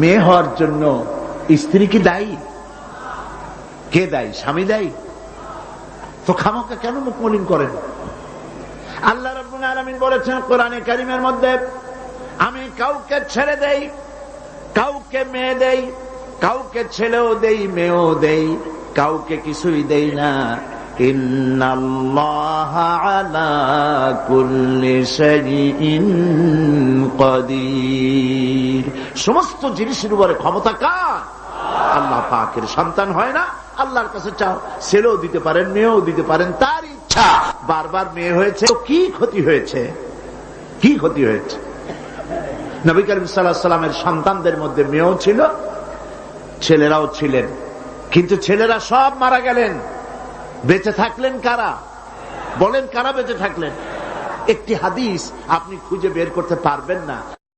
মেয়ে হওয়ার জন্য স্ত্রী কি দায়ী? কে দায়ী? স্বামী দায়ী? তো খামোকা কেন মুখ মলিন করেন? আল্লাহ রাব্বুল আলামিন বলেছেন কোরআনে কারীমের মধ্যে, আমি কাউকে ছেড়ে দেই, কাউকে মেয়ে দেই, কাউকে ছেলেও দেই, মেয়েও দেই, কাউকে কিছুই দেই না। ইন্নাল্লাহা আলা কুল্লি শাইইন কাদির। সমস্ত জিনিসের উপরে ক্ষমতা কার? আল্লাহ পাকের। সন্তান হয় না, আল্লাহর কাছে চাও, ছেলেও দিতে পারেন, মেয়েও দিতে পারেন, তার ইচ্ছা। বারবার মেয়ে হয়েছে, কি ক্ষতি হয়েছে? কি ক্ষতি হয়েছে? নবী করিম সাল্লাল্লাহু আলাইহি ওয়াসাল্লামের সন্তানদের মধ্যে মেয়েও ছিল, ছেলেরাও ছিলেন, কিন্তু ছেলেরা সব মারা গেলেন। বেঁচে থাকলেন কারা? বলেন, কারা বেঁচে থাকলেন? একটি হাদিস আপনি খুঁজে বের করতে পারবেন না